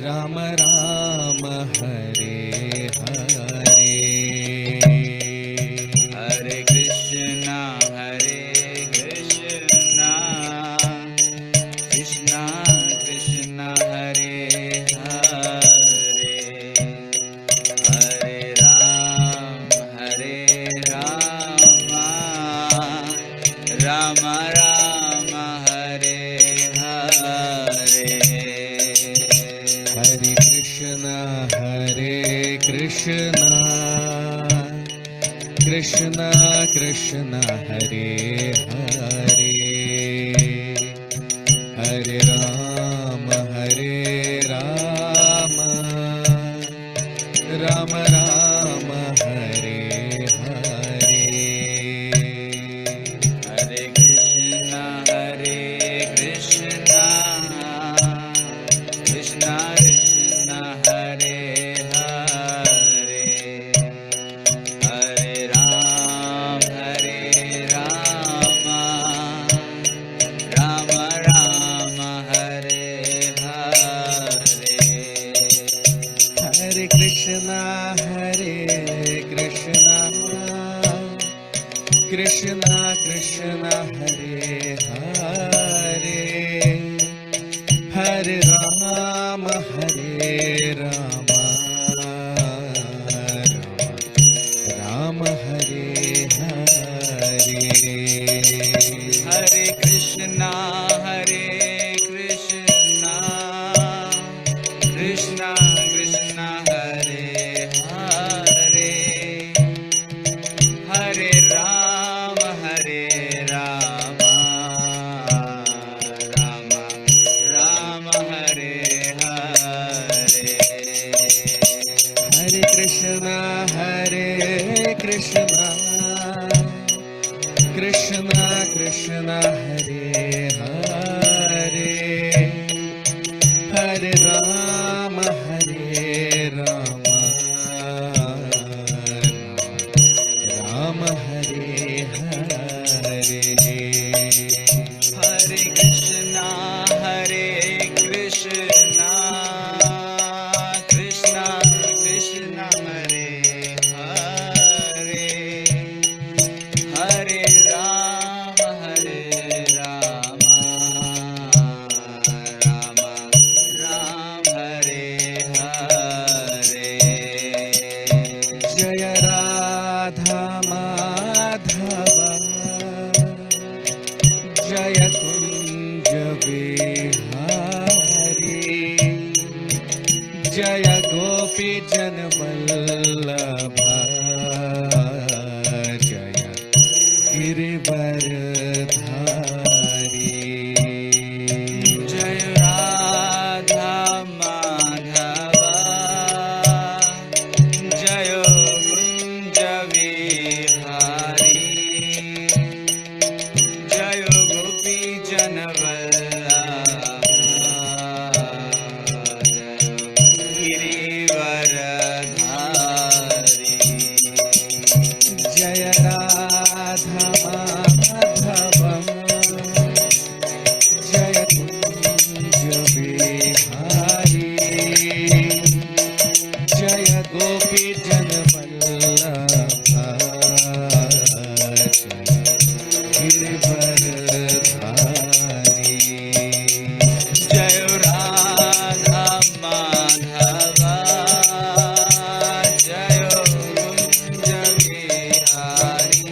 Ram Ram Hare Hare, Hare Krishna, Krishna Krishna, Hare Hare, Hare Ram, Rama Rama, Hare Hare. Hare Krishna, Krishna Krishna, Hare Hare, Hare Ram, Ram Ram, Hare Hare. Hare Krishna, Krishna Krishna, Hare Hare, Hare Ram, Rama Rama, Hare Hare. Hare Krishna, Krishna Krishna, Hare Hare, Hare Ram, Ram Hare Hare. Hare Krishna, Krishna Krishna, Hare Hare, Hare Ram, Rama Hare Hare. Hare Krishna, Krishna Krishna, Hare Hare, Hare Ram, Ram Hare Hare. Hare Krishna, Krishna Krishna, Hare Hare, Hare Ram, Rama Hare Hare. Jaya Radha Madhava, Jaya Kunja Vihari, Jaya Gopi Janvallabha, Jaya Girivardhari. Jai Radha Madhava, Jai Kunja Vihari, Jai Gopi Janvallabha, Girivardhari. Jaya Radha Madhava, Jaya Kunja Vihari, Jaya Gopi Janvallabha, Jaya Girivardhari. Jai Radha Madhava, Jai Kunja Vihari,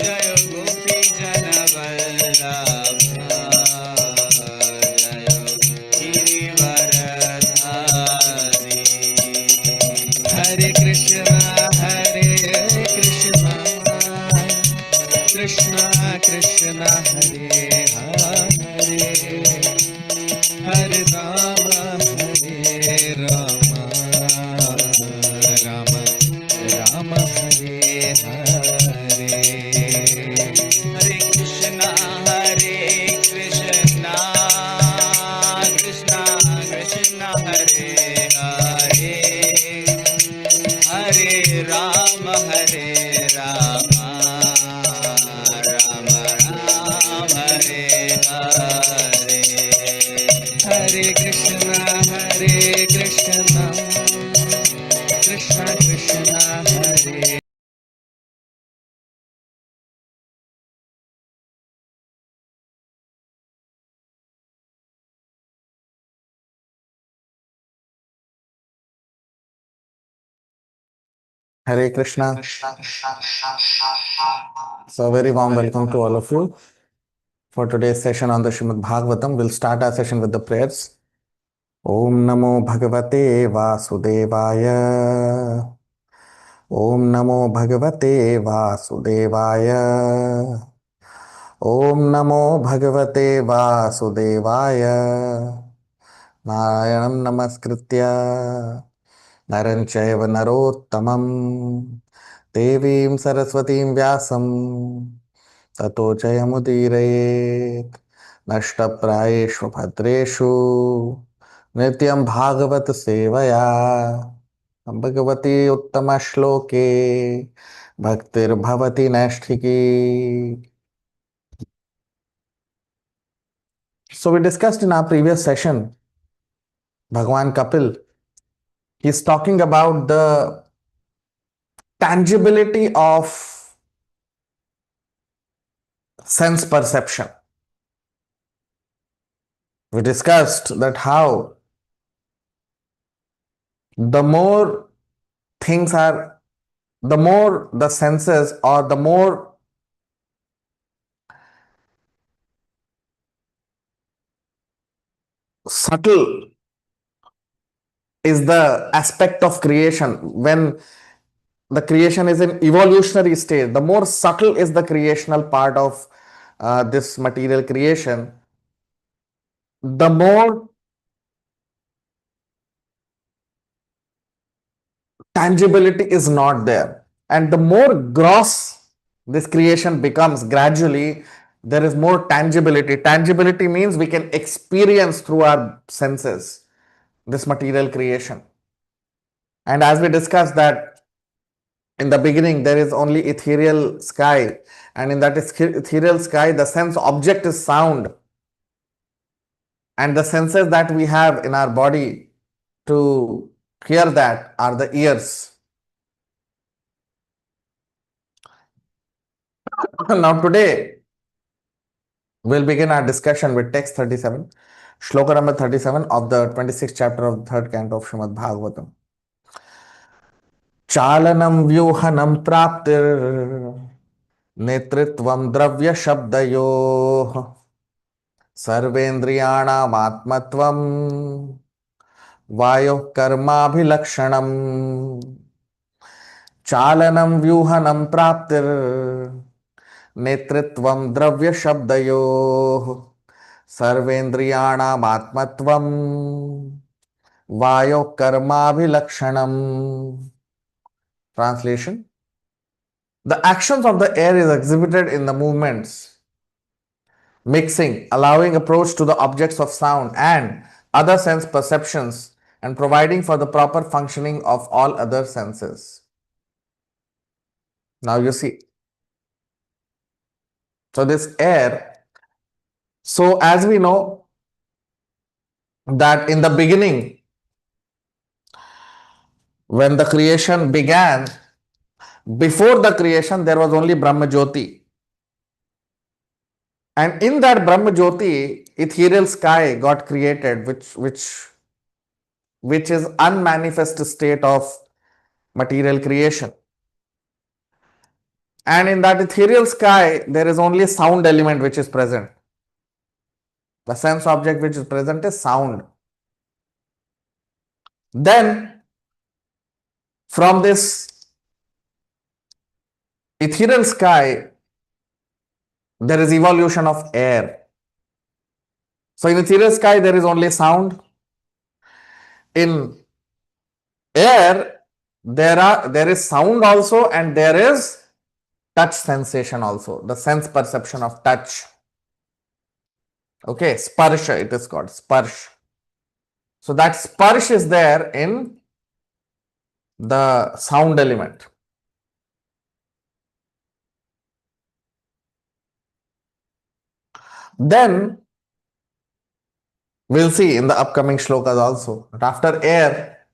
Jai Gopi Janvallabha, Jai Girivardhari. Hare Krishna, Krishna Krishna, Hare Hare, Hare Rama, Rama Hare Hare. Hare Krishna, Krishna Krishna, Hare Hare, Hare Rama, Rama Rama, Hare Hare. Hare Krishna. So, very warm welcome to all of you for today's session on the Srimad Bhagavatam. We'll start our session with the prayers. Om Namo Bhagavate Vasudevaya. Om Namo Bhagavate Vasudevaya. Om Namo Bhagavate Vasudevaya. Narayanam Namaskritya Naranchayva Narottamam Devim Saraswatim Vyasam Tato Jayamudiraye Nashtaprayeshu Bhadreshu Nityam Bhagavat Sevaya Bhagavati Uttama Shloke Bhaktir Bhavati Nashtiki. So we discussed in our previous session, Bhagwan Kapil, he's talking about the tangibility of sense perception. We discussed that how the more things are, the more the senses or the more subtle is the aspect of creation. When the creation is in evolutionary state, the more subtle is the creational part of this material creation, the more tangibility is not there. And the more gross this creation becomes gradually, there is more tangibility. Tangibility means we can experience through our senses this material creation. And as we discussed that in the beginning, there is only ethereal sky. And in that ethereal sky, the sense object is sound. And the senses that we have in our body to hear that are the ears. Now today, we'll begin our discussion with text 37, Shloka number 37 of the 26th chapter of the third canto of Srimad Bhagavatam. Chalanam vyuhanam praptir netritvam dravya shabdayoh sarvendriyanam atmatvam vayoh karmabhilakshanam. Chalanam vyuhanam praptir netritvam dravya shabdayoh sarvendriyanam atmatvam vayo karmabhilakshanam. Translation: the actions of the air is exhibited in the movements, mixing, allowing approach to the objects of sound and other sense perceptions, and providing for the proper functioning of all other senses. Now you see, so this air, so as we know that in the beginning, when the creation began, before the creation, there was only Brahma Jyoti. And in that Brahma Jyoti, ethereal sky got created, which is unmanifest state of material creation. And in that ethereal sky, there is only sound element which is present. The sense object which is present is sound. Then, from this ethereal sky, there is evolution of air. So in ethereal sky, there is only sound. In air, there is sound also, and there is touch sensation also, the sense perception of touch. Okay, sparsha, it is called sparsh. So that sparsh is there in the sound element. Then we'll see in the upcoming shlokas also that after air,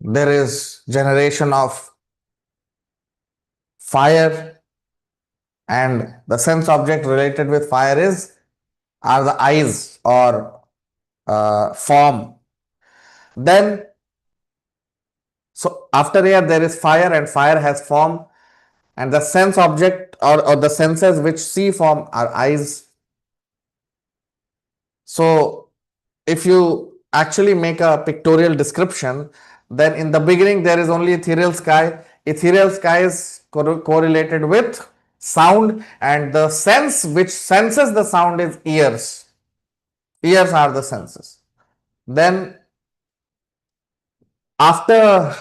there is generation of fire, and the sense object related with fire are the eyes or form. Then So after air there is fire, and fire has form, and the sense object or the senses which see form are eyes. So if you actually make a pictorial description, then in the beginning there is only ethereal sky. Ethereal sky is correlated with sound, and the sense which senses the sound is ears. Ears are the senses. Then after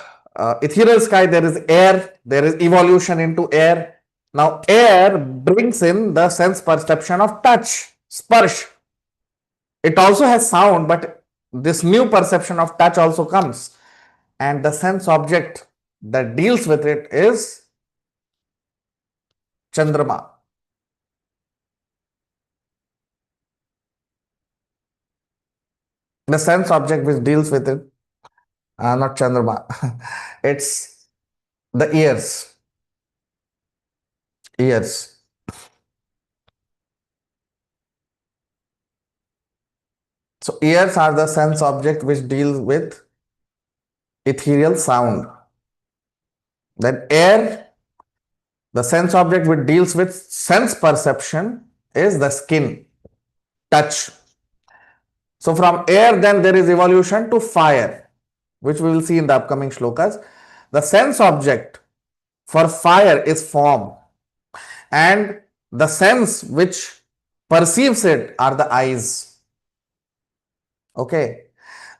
ethereal sky there is air, there is evolution into air. Now air brings in the sense perception of touch, sparsh. It also has sound, but this new perception of touch also comes, and the sense object that deals with it is Chandrama. The sense object which deals with it, not Chandrama, it's the ears. Ears. So ears are the sense object which deals with ethereal sound. Then air, the sense object which deals with sense perception, is the skin, touch. So from air then there is evolution to fire, which we will see in the upcoming shlokas. The sense object for fire is form, and the sense which perceives it are the eyes. Okay.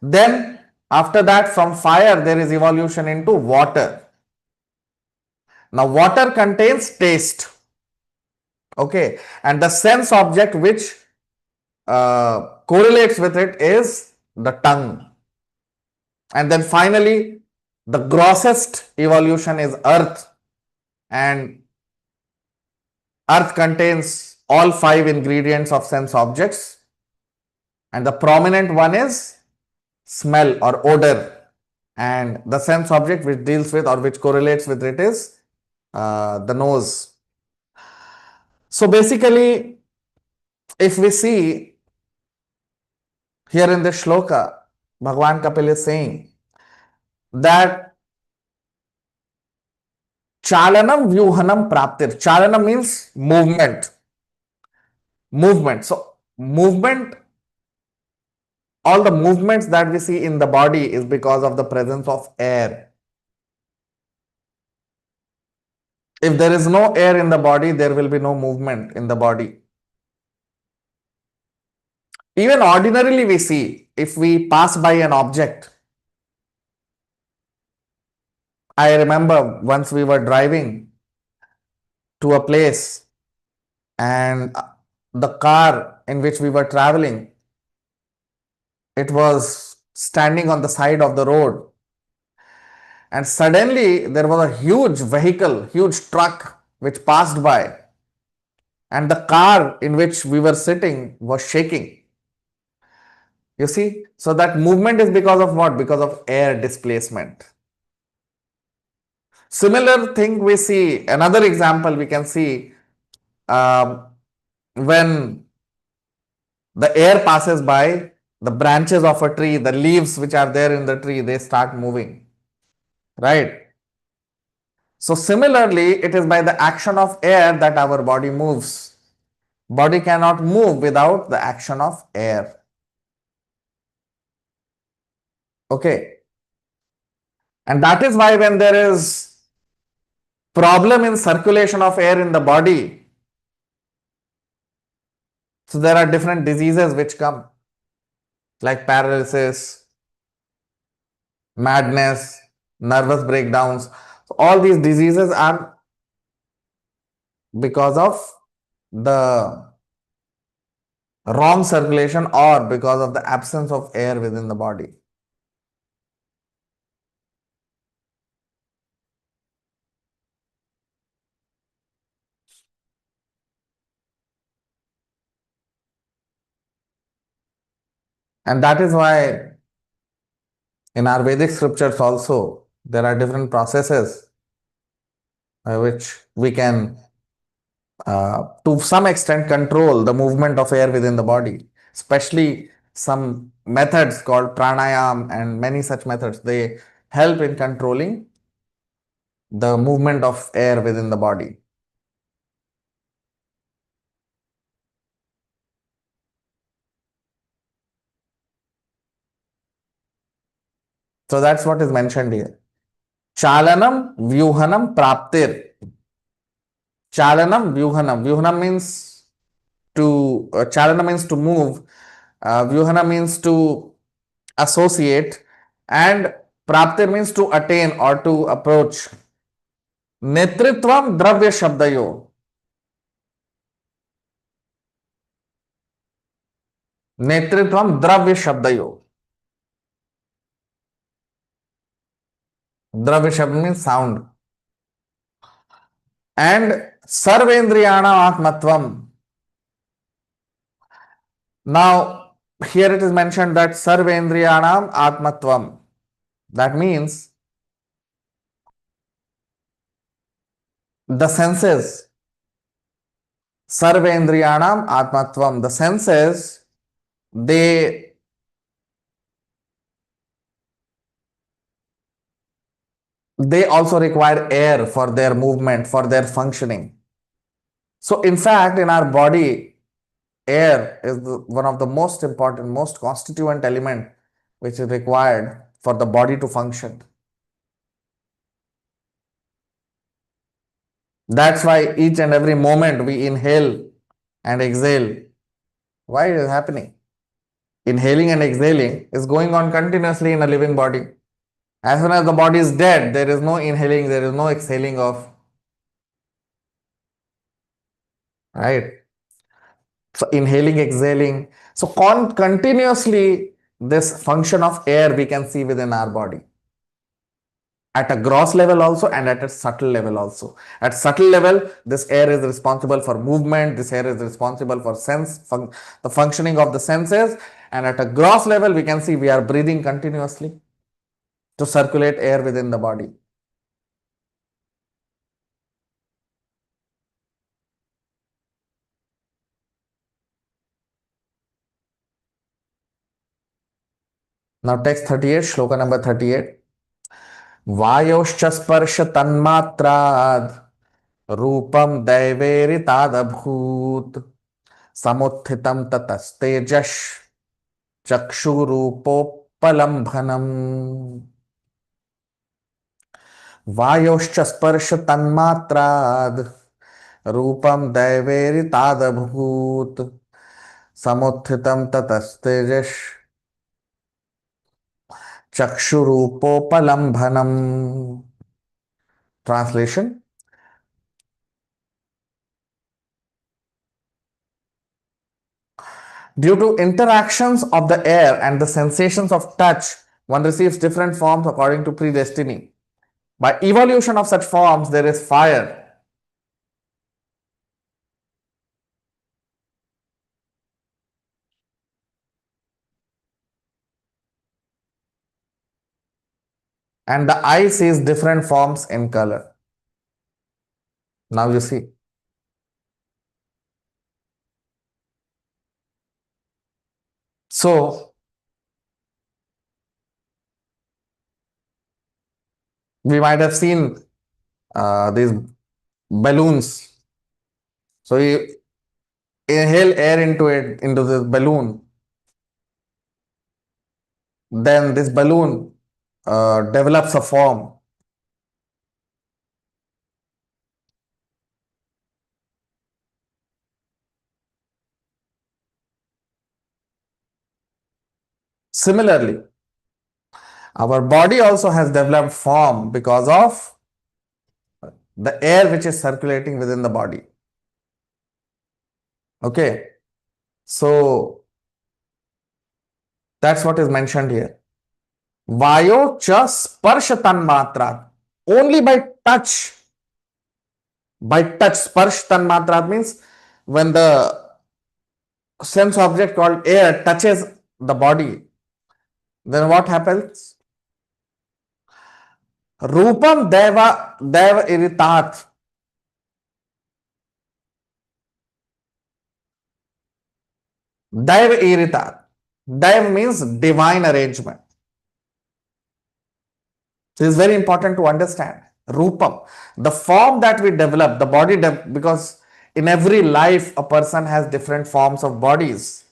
Then after that, from fire there is evolution into water. Now water contains taste. Okay. And the sense object which correlates with it is the tongue. And then finally, the grossest evolution is earth, and earth contains all 5 ingredients of sense objects, and the prominent one is smell or odor, and the sense object which deals with or which correlates with it is the nose. So basically, if we see here in this shloka, Bhagavan Kapil is saying that chalanam vyuhanam praptir. Chalanam means movement. Movement. So movement, all the movements that we see in the body is because of the presence of air. If there is no air in the body, there will be no movement in the body. Even ordinarily we see, if we pass by an object, I remember once we were driving to a place, and the car in which we were traveling, it was standing on the side of the road, and suddenly there was a huge vehicle, huge truck which passed by, and the car in which we were sitting was shaking. You see, so that movement is because of what? Because of air displacement. Similar thing we see, another example we can see when the air passes by, the branches of a tree, the leaves which are there in the tree, they start moving, right? So similarly, it is by the action of air that our body moves. Body cannot move without the action of air. Okay. And that is why when there is problem in circulation of air in the body, so there are different diseases which come, like paralysis, madness, nervous breakdowns. So all these diseases are because of the wrong circulation or because of the absence of air within the body. And that is why in our Vedic scriptures also, there are different processes by which we can, to some extent, control the movement of air within the body, especially some methods called pranayam and many such methods. They help in controlling the movement of air within the body. So that's what is mentioned here. Chalanam, Vyuhanam, Praptir. Chalanam, Vyuhanam. Vyuhanam means Chalana means to move. Vyuhana means to associate. And Praptir means to attain or to approach. Netritvam Dravya Shabdayo. Netritvam Dravya Shabdayo. Dravya Shabd means sound. And Sarvendriyana Atmatvam. Now, here it is mentioned that Sarvendriyanam Atmatvam. That means the senses. Sarvendriyanam Atmatvam. The senses, they also require air for their movement, for their functioning. So, in fact, in our body, air is one of the most important, most constituent element which is required for the body to function. That's why each and every moment we inhale and exhale. Why it is happening? Inhaling and exhaling is going on continuously in a living body. As soon as the body is dead, there is no inhaling, there is no exhaling of, right? So inhaling, exhaling. So continuously this function of air we can see within our body. At a gross level also and at a subtle level also. At subtle level, this air is responsible for movement, this air is responsible for the functioning of the senses, and at a gross level we can see we are breathing continuously to circulate air within the body. Now text 38, shloka number 38. Vayoshcha sparsha tanmatrad रूपम दैवेरितादभूत समुत्थितं ततस्तेजश चक्षुरूपोपलम्भनम् वायोश्च स्पर्श तन्मात्राद रूपम दैवेरितादभूत समुत्थितं ततस्तेजश चक्षुरूपोपलम्भनम्. Translation. Due to interactions of the air and the sensations of touch, one receives different forms according to predestiny. By evolution of such forms, there is fire. And the eye sees different forms in color. Now you see. So, we might have seen these balloons. So, you inhale air into this balloon. Then this balloon develops a form. Similarly, our body also has developed form because of the air which is circulating within the body. Okay. So, that's what is mentioned here. Vayo cha sparsha tanmatra. Only by touch. By touch, sparsh tanmatra means when the sense object called air touches the body, then what happens? Rupam deva iritat. Daiva iritat. Daiva means divine arrangement. This is very important to understand. Rupam, the form that we develop, the body, because in every life, a person has different forms of bodies.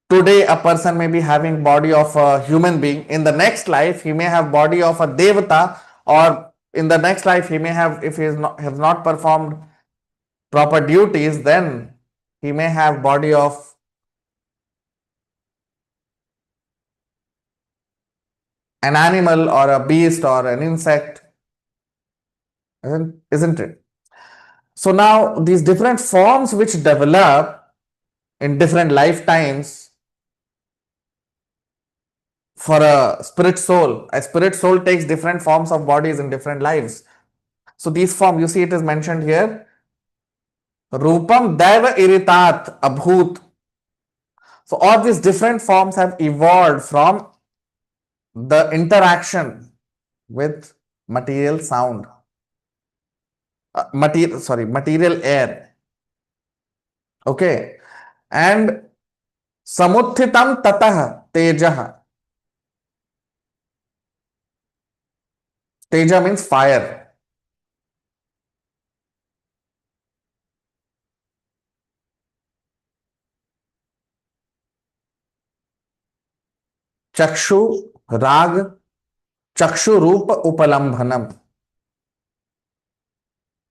Today, a person may be having body of a human being. In the next life, he may have body of a devata, or in the next life, he may have, if he has not performed proper duties, then he may have body of an animal or a beast or an insect, isn't it? So now these different forms which develop in different lifetimes for a spirit soul takes different forms of bodies in different lives. So these forms, you see it is mentioned here, Rupam Daiva Iritat Abhut. So all these different forms have evolved from the interaction with material sound, material air. Okay. And Samuthitam Tatah Tejaha. Teja means fire. Chakshu Rag Chakshu Rupa Upalambhanam.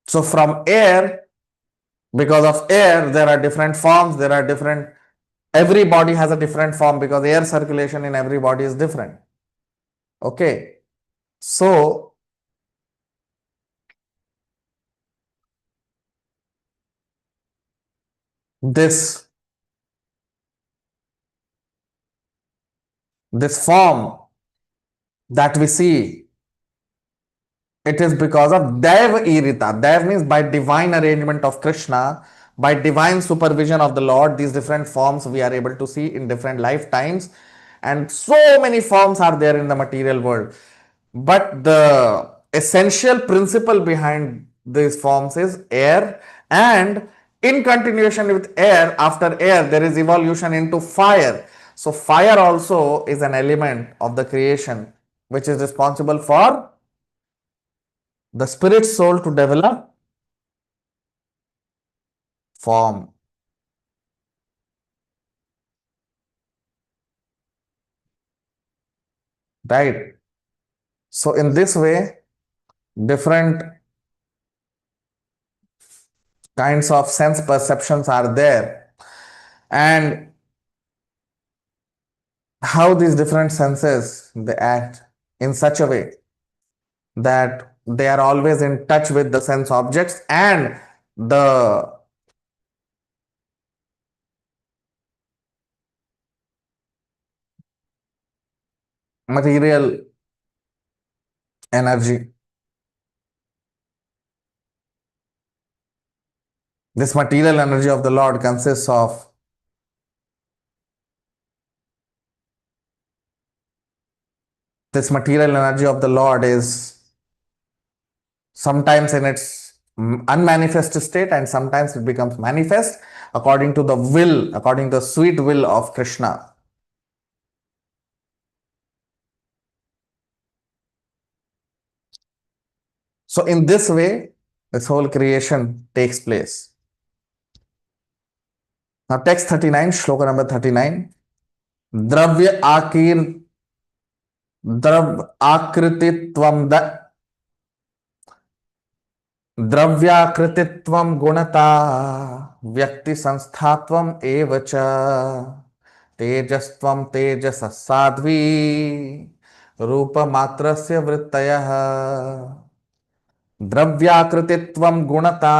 So from air, because of air, there are different forms, there are different, every body has a different form because air circulation in every body is different. Okay. So this this form that we see, it is because of Dev Irita. Dev means by divine arrangement of Krishna, by divine supervision of the Lord, these different forms we are able to see in different lifetimes. And so many forms are there in the material world. But the essential principle behind these forms is air, and in continuation with air, after air, there is evolution into fire. So fire also is an element of the creation which is responsible for the spirit soul to develop form. Right. So in this way, different kinds of sense perceptions are there, and how these different senses they act in such a way that they are always in touch with the sense objects and the material energy. This material energy of the Lord consists of this material energy of the Lord is sometimes in its unmanifest state and sometimes it becomes manifest according to the will, according to the sweet will of Krishna. So in this way, this whole creation takes place. Now text 39, shloka number 39. Dravya akir Drav आकृतित्वं द्रव्याकृतित्वं गुणता व्यक्ति संस्थात्वम एव च तेजस्त्वं तेजसः साध्वी रूप मात्रस्य वृत्तयः द्रव्याकृतित्वं गुणता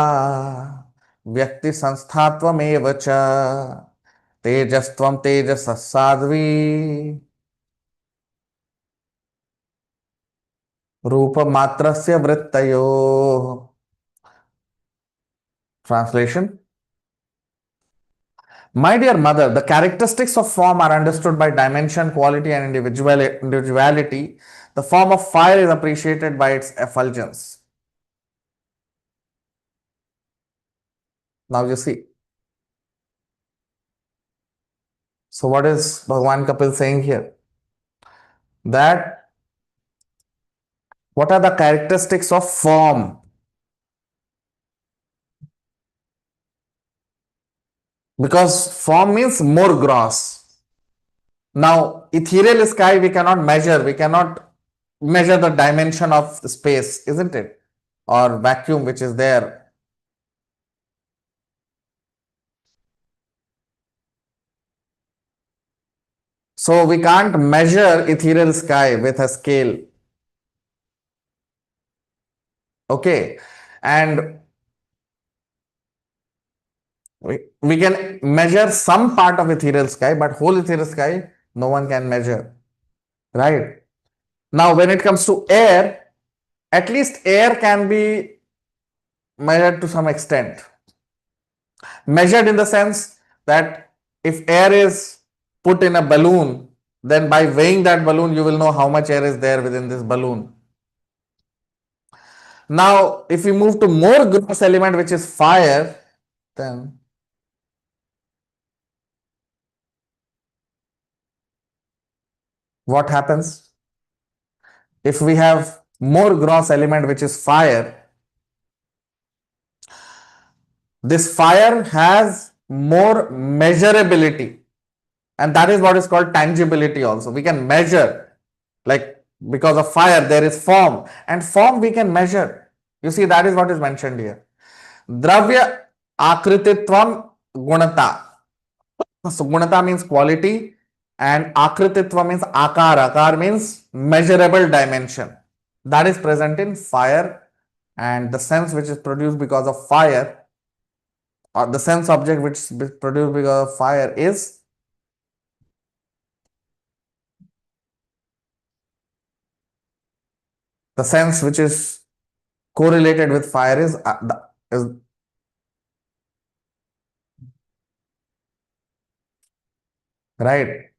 व्यक्ति संस्थात्वम एव च तेजस्त्वं तेजसः साध्वी रूप मात्रस्य वृत्तयोः. Translation. My dear mother, the characteristics of form are understood by dimension, quality, and individuality. The form of fire is appreciated by its effulgence. Now you see. So what is Bhagwan Kapil saying here? That What are the characteristics of form? Because form means more gross. Now, ethereal sky we cannot measure. We cannot measure the dimension of space, isn't it? Or vacuum which is there. So we can't measure ethereal sky with a scale. Okay. And we can measure some part of ethereal sky, but whole ethereal sky, no one can measure. Right. Now, when it comes to air, at least air can be measured to some extent. Measured in the sense that if air is put in a balloon, then by weighing that balloon, you will know how much air is there within this balloon. Now, if we move to more gross element, which is fire, then what happens? If we have more gross element, which is fire, this fire has more measurability, and that is what is called tangibility also. We can measure, like because of fire there is form, and form we can measure. You see, that is what is mentioned here. Dravya akrititvam gunata. So gunata means quality and akrititva means akar. Akar means measurable dimension. That is present in fire, and the sense which is produced because of fire, or the sense object which is produced because of fire, is the sense which is correlated with fire is right.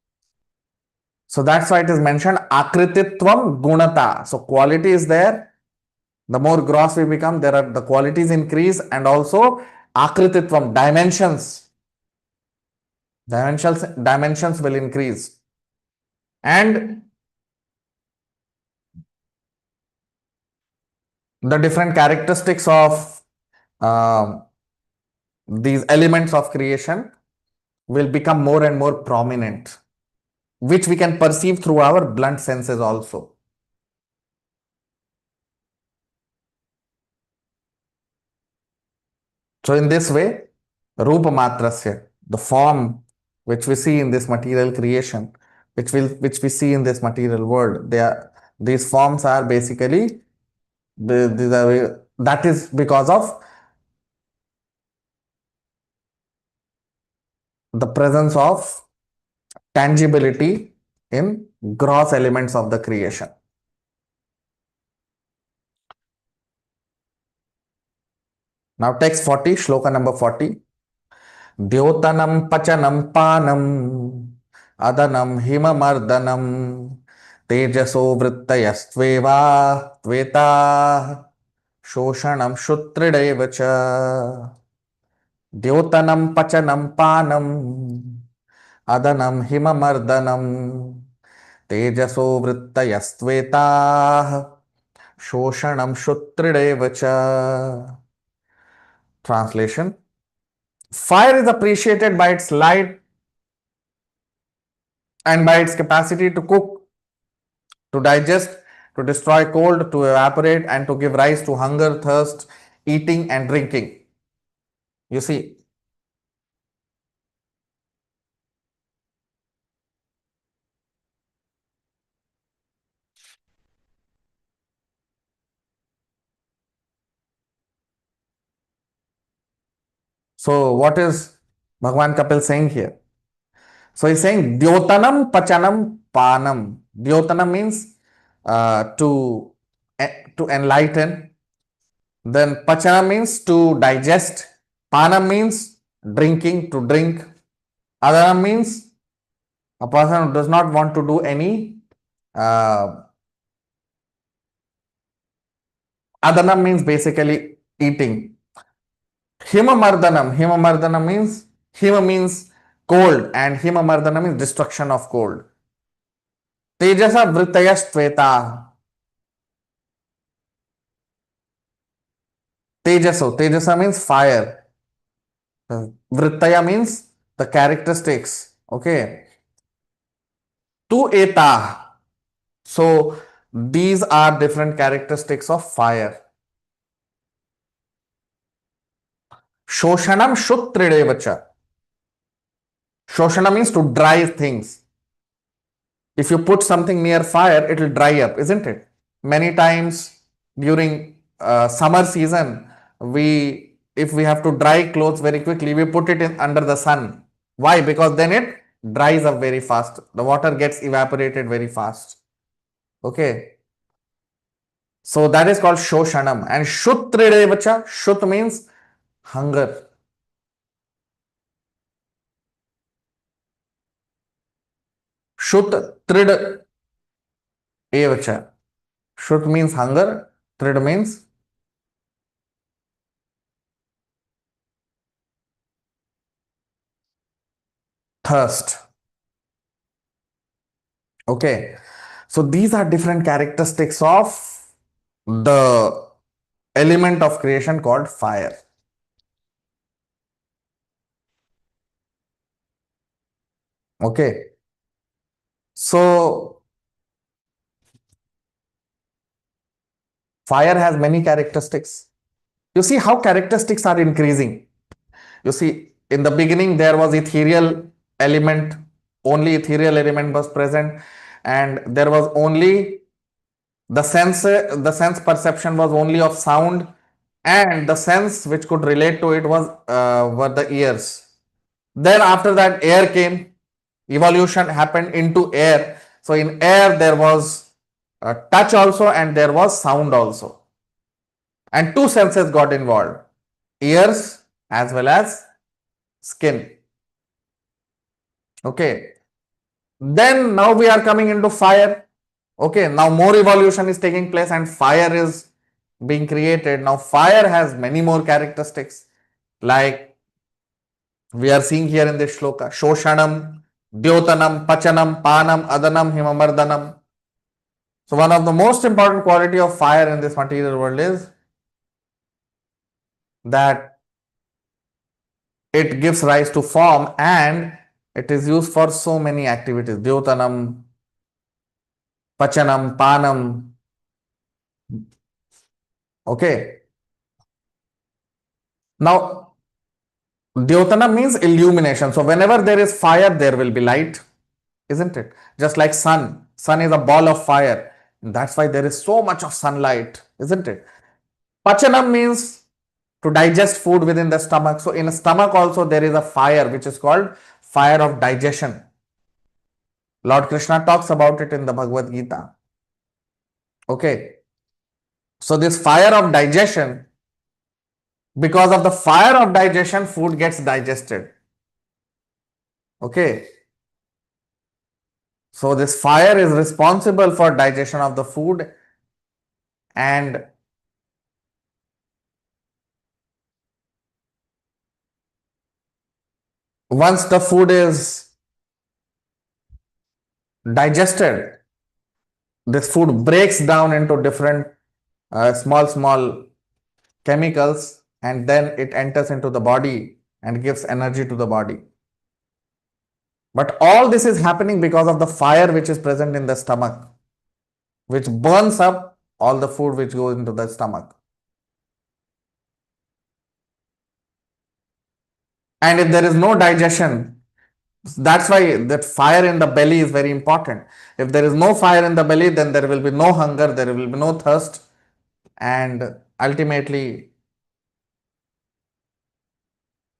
So that's why it is mentioned akrititvam gunata. So quality is there. The more gross we become, there are the qualities increase, and also akrititvam, dimensions will increase. And the different characteristics of these elements of creation will become more and more prominent, which we can perceive through our blunt senses also. So in this way, Rupa Matrasya, the form which we see in this material creation, which we see in this material world, these forms are basically that is because of the presence of tangibility in gross elements of the creation. Now text 40, shloka number 40. Dyotanam pachanam panam adanam himamardanam tejaso vrittayastveva tveta shoshanam shutridaiva cha. Dyotanam pachanam panam adanam himamardanam tejaso vrittayastveta shoshanam shutridaiva cha. Translation: fire is appreciated by its light and by its capacity to cook, to digest, to destroy cold, to evaporate, and to give rise to hunger, thirst, eating, and drinking. You see, so what is Bhagwan Kapil saying here? So he's saying Dyotanam Pachanam Panam. Dyotanam means to enlighten. Then Pachanam means to digest. Panam means drinking, to drink. Adanam means a person who does not want to do any. Adanam means basically eating. Himamardhanam means Hima means cold, and Himamardhanam means destruction of cold. Tejasa Vritaya Shtveta. Tejasa means fire. Vrittaya means the characteristics. Okay. Tu eta. So these are different characteristics of fire. Shoshanam Shutridevacha. Shoshana means to dry things. If you put something near fire, it will dry up, isn't it? Many times during summer season, if we have to dry clothes very quickly, we put it in under the sun. Why? Because then it dries up very fast. The water gets evaporated very fast. Okay. So that is called Shoshanam. And Shutridevacha, Shut means hunger. Shut Trid Evacha. Shut means hunger, Trid means thirst. Okay. So these are different characteristics of the element of creation called fire. Okay. So fire has many characteristics. You see how characteristics are increasing. You see, in the beginning, there was ethereal element, only ethereal element was present, and there was only the sense perception was only of sound, and the sense which could relate to it was were the ears. Then after that, air came, evolution happened into air. So in air there was touch also, and there was sound also, and two senses got involved, ears as well as skin. Okay. Then now we are coming into fire. Okay, now more evolution is taking place and fire is being created. Now fire has many more characteristics, like we are seeing here in this shloka: Shoshanam, Dyotanam, Pachanam, Panam, Adanam, Himamardanam. So one of the most important quality of fire in this material world is that it gives rise to form, and it is used for so many activities. Dyotanam, Pachanam, Panam. Okay. Now, Dyotanam means illumination. So whenever there is fire, there will be light, isn't it? Just like sun. Sun is a ball of fire. That's why there is so much of sunlight, isn't it? Pachanam means to digest food within the stomach. So in the stomach also there is a fire which is called fire of digestion. Lord Krishna talks about it in the Bhagavad Gita. Okay. So this fire of digestion, because of the fire of digestion, food gets digested. Okay. So this fire is responsible for digestion of the food, and once the food is digested, this food breaks down into different small chemicals, and then it enters into the body and gives energy to the body. But all this is happening because of the fire which is present in the stomach, which burns up all the food which goes into the stomach. And if there is no digestion, that's why that fire in the belly is very important. If there is no fire in the belly, then there will be no hunger, there will be no thirst, and ultimately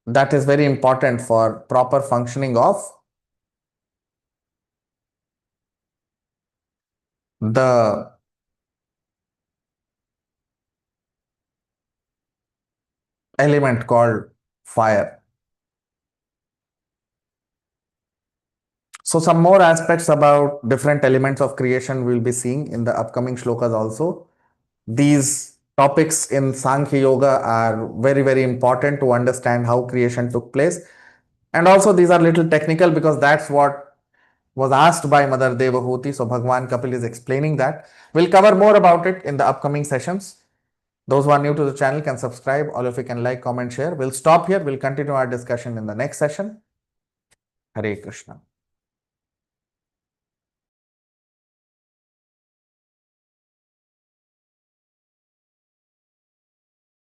that is very important for proper functioning of the element called fire. So some more aspects about different elements of creation we'll be seeing in the upcoming shlokas also. These topics in Sankhya Yoga are very important to understand how creation took place. And also these are little technical because that's what was asked by Mother Devahuti. So Bhagwan Kapil is explaining that. We'll cover more about it in the upcoming sessions. Those who are new to the channel can subscribe. All of you can like, comment, share. We'll stop here. We'll continue our discussion in the next session. Hare Krishna.